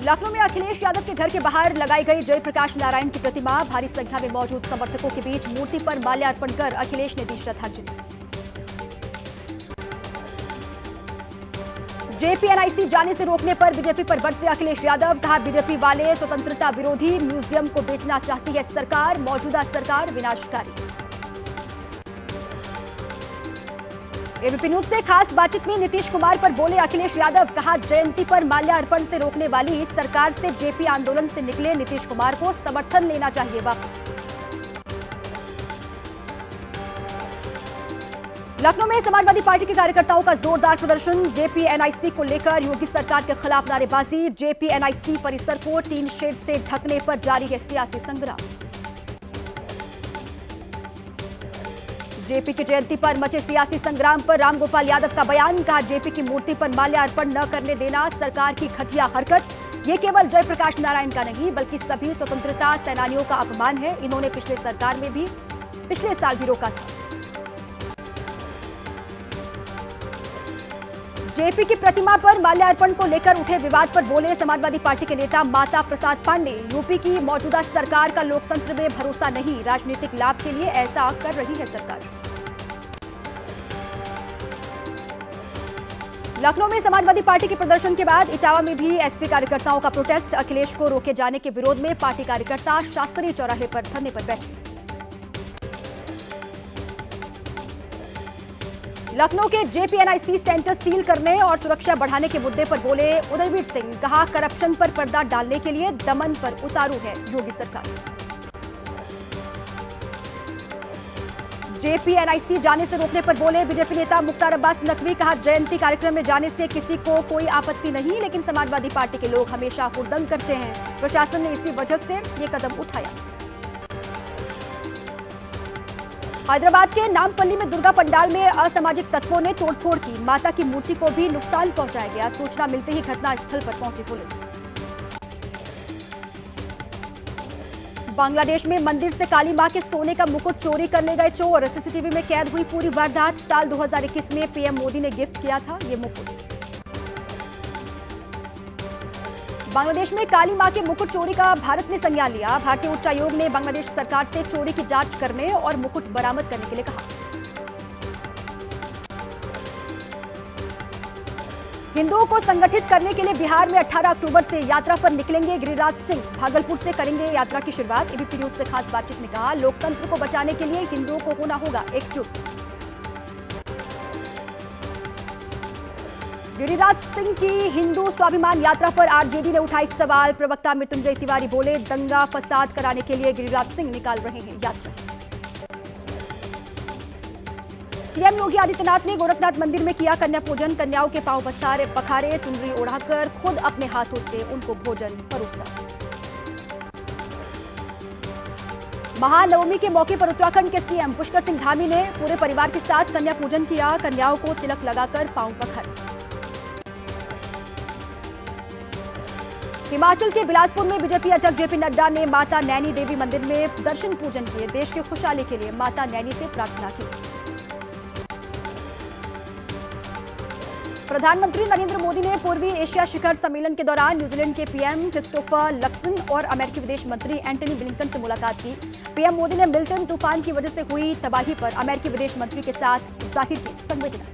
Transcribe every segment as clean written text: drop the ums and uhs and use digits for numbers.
लखनऊ में अखिलेश यादव के घर के बाहर लगाई गई जयप्रकाश नारायण की प्रतिमा, भारी संख्या में मौजूद समर्थकों के बीच मूर्ति पर माल्यार्पण कर अखिलेश ने दी श्रद्धांजलि। जेपीएनआईसी जाने से रोकने पर बीजेपी पर बरसे अखिलेश यादव, कहा बीजेपी वाले स्वतंत्रता विरोधी, म्यूजियम को बेचना चाहती है सरकार, मौजूदा सरकार विनाशकारी। एबीपी न्यूज से खास बातचीत में नीतीश कुमार पर बोले अखिलेश यादव, कहा जयंती पर माल्यार्पण से रोकने वाली सरकार से जेपी आंदोलन से निकले नीतीश कुमार को समर्थन लेना चाहिए वापस। लखनऊ में समाजवादी पार्टी के कार्यकर्ताओं का जोरदार प्रदर्शन, जेपीएनआईसी को लेकर योगी सरकार के खिलाफ नारेबाजी, जेपीएनआईसी परिसर को टीन शेड से ढकने पर जारी है सियासी संग्राम। जेपी की जयंती पर मचे सियासी संग्राम पर रामगोपाल यादव का बयान, कहा जेपी की मूर्ति पर माल्यार्पण न करने देना सरकार की घटिया हरकत, ये केवल जयप्रकाश नारायण का नहीं बल्कि सभी स्वतंत्रता सेनानियों का अपमान है, इन्होंने पिछले साल भी रोका था। जेपी की प्रतिमा पर माल्यार्पण को लेकर उठे विवाद पर बोले समाजवादी पार्टी के नेता माता प्रसाद पांडे, यूपी की मौजूदा सरकार का लोकतंत्र में भरोसा नहीं, राजनीतिक लाभ के लिए ऐसा कर रही है सरकार। लखनऊ में समाजवादी पार्टी के प्रदर्शन के बाद इटावा में भी एसपी कार्यकर्ताओं का प्रोटेस्ट, अखिलेश को रोके जाने के विरोध में पार्टी कार्यकर्ता शास्त्री चौराहे पर धरने पर बैठे। लखनऊ के जेपीएनआईसी सेंटर सील करने और सुरक्षा बढ़ाने के मुद्दे पर बोले उदयवीर सिंह, कहा करप्शन पर पर्दा डालने के लिए दमन पर उतारू है योगी सरकार। जेपीएनआईसी जाने से रोकने पर बोले बीजेपी नेता मुख्तार अब्बास नकवी, कहा जयंती कार्यक्रम में जाने से किसी को कोई आपत्ति नहीं, लेकिन समाजवादी पार्टी के लोग हमेशा हुड़दंग करते हैं, प्रशासन ने इसी वजह से ये कदम उठाया। हैदराबाद के नामपल्ली में दुर्गा पंडाल में असामाजिक तत्वों ने तोड़फोड़ की, माता की मूर्ति को भी नुकसान पहुंचाया गया, सूचना मिलते ही घटनास्थल पर पहुंची पुलिस। बांग्लादेश में मंदिर से काली मां के सोने का मुकुट चोरी कर ले गए चोर, सीसीटीवी में कैद हुई पूरी वारदात, साल 2021 में पीएम मोदी ने गिफ्ट किया था ये मुकुट। बांग्लादेश में काली मां के मुकुट चोरी का भारत ने संज्ञान लिया, भारतीय उच्चायोग ने बांग्लादेश सरकार से चोरी की जांच करने और मुकुट बरामद करने के लिए कहा। हिंदुओं को संगठित करने के लिए बिहार में 18 अक्टूबर से यात्रा पर निकलेंगे गिरिराज सिंह, भागलपुर से करेंगे यात्रा की शुरुआत। एबीपी न्यूज से खास बातचीत में कहा लोकतंत्र को बचाने के लिए हिंदुओं को होना होगा एकजुट। गिरिराज सिंह की हिंदू स्वाभिमान यात्रा पर आरजेडी ने उठाई सवाल, प्रवक्ता मृत्युंजय तिवारी बोले दंगा फसाद कराने के लिए गिरिराज सिंह निकाल रहे हैं यात्रा। सीएम योगी आदित्यनाथ ने गोरखनाथ मंदिर में किया कन्या पूजन, कन्याओं के पांव पखारे, चुनरी ओढ़ाकर खुद अपने हाथों से उनको भोजन परोसा। महानवमी के मौके पर उत्तराखंड के सीएम पुष्कर सिंह धामी ने पूरे परिवार के साथ कन्या पूजन किया, कन्याओं को तिलक लगाकर पांव पखारे। हिमाचल के बिलासपुर में बीजेपी अध्यक्ष जेपी नड्डा ने माता नैनी देवी मंदिर में दर्शन पूजन किए, देश की खुशहाली के लिए माता नैनी से प्रार्थना की। प्रधानमंत्री नरेंद्र मोदी ने पूर्वी एशिया शिखर सम्मेलन के दौरान न्यूजीलैंड के पीएम क्रिस्टोफर लक्सन और अमेरिकी विदेश मंत्री एंटनी ब्लिंकन से मुलाकात की। पीएम मोदी ने मिल्टन तूफान की वजह से हुई तबाही पर अमेरिकी विदेश मंत्री के साथ जाहिर की संवेदना।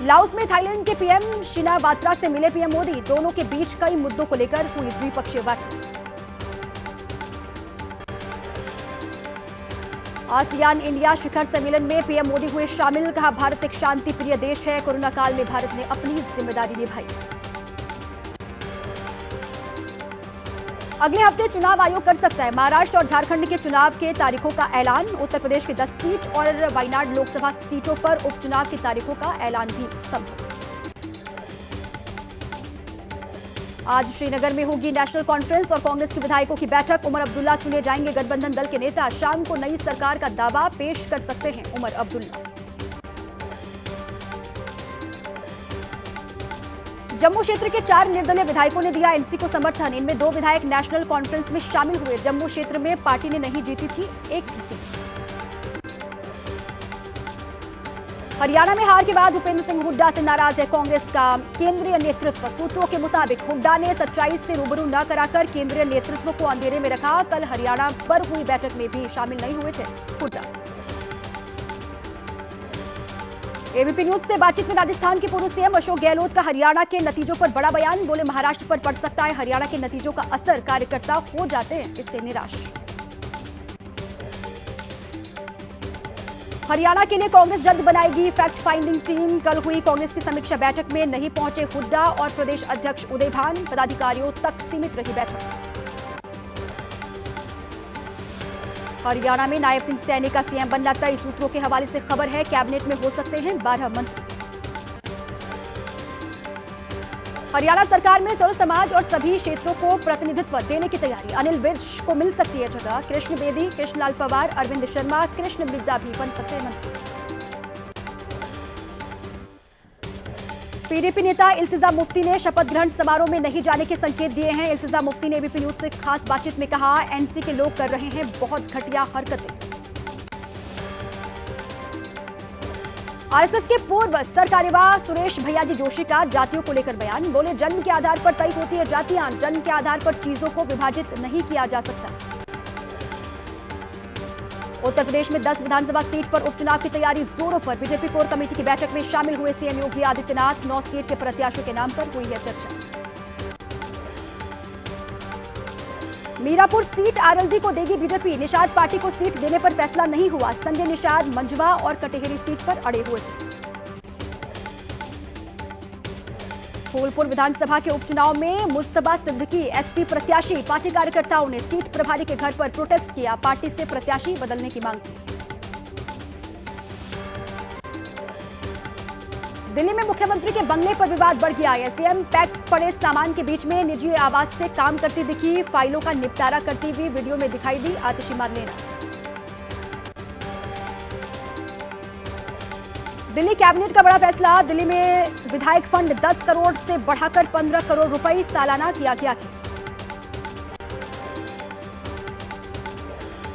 लाओस में थाईलैंड के पीएम शिनावात्रा से मिले पीएम मोदी, दोनों के बीच कई मुद्दों को लेकर हुई द्विपक्षीय वार्ता। आसियान इंडिया शिखर सम्मेलन में पीएम मोदी हुए शामिल, कहा भारत एक शांति प्रिय देश है, कोरोना काल में भारत ने अपनी जिम्मेदारी निभाई। अगले हफ्ते चुनाव आयोग कर सकता है महाराष्ट्र और झारखंड के चुनाव के तारीखों का ऐलान, उत्तर प्रदेश की 10 सीट और वायनाड लोकसभा सीटों पर उपचुनाव की तारीखों का ऐलान भी संभव। आज श्रीनगर में होगी नेशनल कॉन्फ्रेंस और कांग्रेस के विधायकों की बैठक, उमर अब्दुल्ला चुने जाएंगे गठबंधन दल के नेता, शाम को नई सरकार का दावा पेश कर सकते हैं उमर अब्दुल्ला। जम्मू क्षेत्र के 4 निर्दलीय विधायकों ने दिया एनसी को समर्थन, इनमें 2 विधायक नेशनल कॉन्फ्रेंस में शामिल हुए। जम्मू क्षेत्र में पार्टी ने नहीं जीती थी एक भी सीट। हरियाणा में हार के बाद भूपेंद्र सिंह हुड्डा से नाराज है कांग्रेस का केंद्रीय नेतृत्व। सूत्रों के मुताबिक हुड्डा ने सच्चाई से रूबरू न कराकर केंद्रीय नेतृत्व को अंधेरे में रखा। कल हरियाणा पर हुई बैठक में भी शामिल नहीं हुए थे हुड्डा। एबीपी न्यूज से बातचीत में राजस्थान के पूर्व सीएम अशोक गहलोत का हरियाणा के नतीजों पर बड़ा बयान। बोले, महाराष्ट्र पर पड़ सकता है हरियाणा के नतीजों का असर, कार्यकर्ता हो जाते हैं इससे निराश। हरियाणा के लिए कांग्रेस जल्द बनाएगी फैक्ट फाइंडिंग टीम। कल हुई कांग्रेस की समीक्षा बैठक में नहीं पहुंचे हुड्डा और प्रदेश अध्यक्ष उदय भान, पदाधिकारियों तक सीमित रही बैठक। हरियाणा में नायब सिंह सैनी का सीएम बनना तय। सूत्रों के हवाले से खबर है कैबिनेट में हो सकते हैं 12 मंत्री। हरियाणा सरकार में सर्व समाज और सभी क्षेत्रों को प्रतिनिधित्व देने की तैयारी। अनिल विज को मिल सकती है जगह। कृष्ण बेदी, कृष्णलाल पवार, अरविंद शर्मा, कृष्ण मृगदा भी बन सकते हैं मंत्री। पीडीपी नेता इल्तिजा मुफ्ती ने शपथ ग्रहण समारोह में नहीं जाने के संकेत दिए हैं। इल्तिजा मुफ्ती ने एबीपी न्यूज से खास बातचीत में कहा, एनसी के लोग कर रहे हैं बहुत घटिया हरकतें। आरएसएस के पूर्व सरकार्यवाह सुरेश भैयाजी जोशी का जातियों को लेकर बयान। बोले, जन्म के आधार पर तय होती है जातियां, जन्म के आधार पर चीजों को विभाजित नहीं किया जा सकता। उत्तर प्रदेश में 10 विधानसभा सीट पर उपचुनाव की तैयारी जोरों पर। बीजेपी कोर कमेटी की बैठक में शामिल हुए सीएम योगी आदित्यनाथ। 9 सीट के प्रत्याशियों के नाम पर हुई है चर्चा। मीरापुर सीट आरएलडी को देगी बीजेपी। निषाद पार्टी को सीट देने पर फैसला नहीं हुआ। संजय निषाद मंझवा और कटेहरी सीट पर अड़े हुए थे। फूलपुर विधानसभा के उपचुनाव में मुस्तबा सिद्दीकी एसपी प्रत्याशी। पार्टी कार्यकर्ताओं ने सीट प्रभारी के घर पर प्रोटेस्ट किया। पार्टी से प्रत्याशी बदलने की मांग की। दिल्ली में मुख्यमंत्री के बंगले पर विवाद बढ़ गया है। सीएम पैक पड़े सामान के बीच में निजी आवास से काम करती दिखी। फाइलों का निपटारा करती हुई वीडियो में दिखाई दी आतिशी मारलेना। दिल्ली कैबिनेट का बड़ा फैसला। दिल्ली में विधायक फंड 10 करोड़ से बढ़ाकर 15 करोड़ रुपए सालाना किया गया।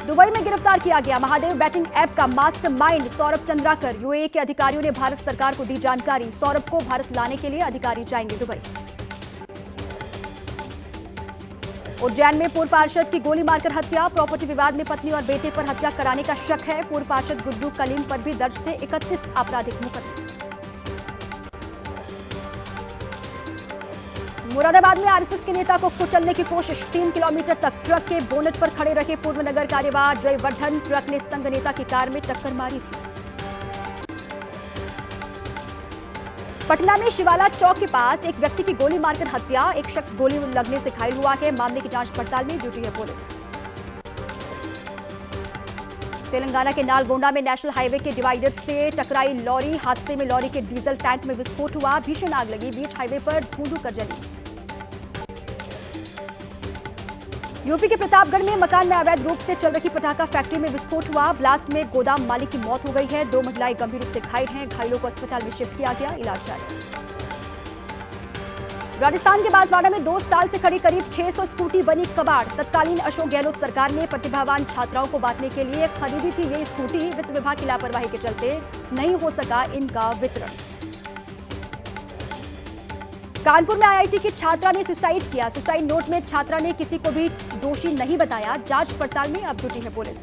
दुबई में गिरफ्तार किया गया महादेव बैटिंग ऐप का मास्टरमाइंड सौरभ चंद्राकर। यूएई के अधिकारियों ने भारत सरकार को दी जानकारी। सौरभ को भारत लाने के लिए अधिकारी जाएंगे दुबई। उज्जैन में पूर्व पार्षद की गोली मारकर हत्या। प्रॉपर्टी विवाद में पत्नी और बेटे पर हत्या कराने का शक है। पूर्व पार्षद गुड्डू कलीम पर भी दर्ज थे 31 आपराधिक मुकदमे। मुरादाबाद में आरएसएस के नेता को कुचलने की कोशिश। 3 किलोमीटर तक ट्रक के बोनेट पर खड़े रहे पूर्व नगर कार्यवाह जयवर्धन। ट्रक ने संघ नेता की कार में टक्कर मारी थी। पटना में शिवाला चौक के पास एक व्यक्ति की गोली मारकर हत्या। एक शख्स गोली लगने से घायल हुआ है। मामले की जांच पड़ताल में जुटी है पुलिस। तेलंगाना के नालगोंडा में नेशनल हाईवे के डिवाइडर से टकराई लॉरी। हादसे में लॉरी के डीजल टैंक में विस्फोट हुआ। भीषण आग लगी। बीच हाईवे पर धुंधु कर जली। यूपी के प्रतापगढ़ में मकान में अवैध रूप से चल रही पटाखा फैक्ट्री में विस्फोट हुआ। ब्लास्ट में गोदाम मालिक की मौत हो गई है। 2 महिलाएं गंभीर रूप से घायल हैं। घायलों को अस्पताल में शिफ्ट किया गया, इलाज जारी। राजस्थान के बांसवाड़ा में 2 साल से खड़ी करीब 600 स्कूटी बनी कबाड़। तत्कालीन अशोक गहलोत सरकार ने प्रतिभावान छात्राओं को बांटने के लिए खरीदी थी ये स्कूटी। वित्त विभाग की लापरवाही के चलते नहीं हो सका इनका वितरण। कानपुर में आईआईटी की छात्रा ने सुसाइड किया। सुसाइड नोट में छात्रा ने किसी को भी दोषी नहीं बताया। जांच पड़ताल में अब जुटी है पुलिस।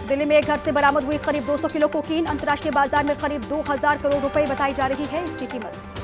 दिल्ली में एक घर से बरामद हुई करीब 200 किलो कोकीन। अंतर्राष्ट्रीय बाजार में करीब 2000 करोड़ रुपए बताई जा रही है इसकी कीमत।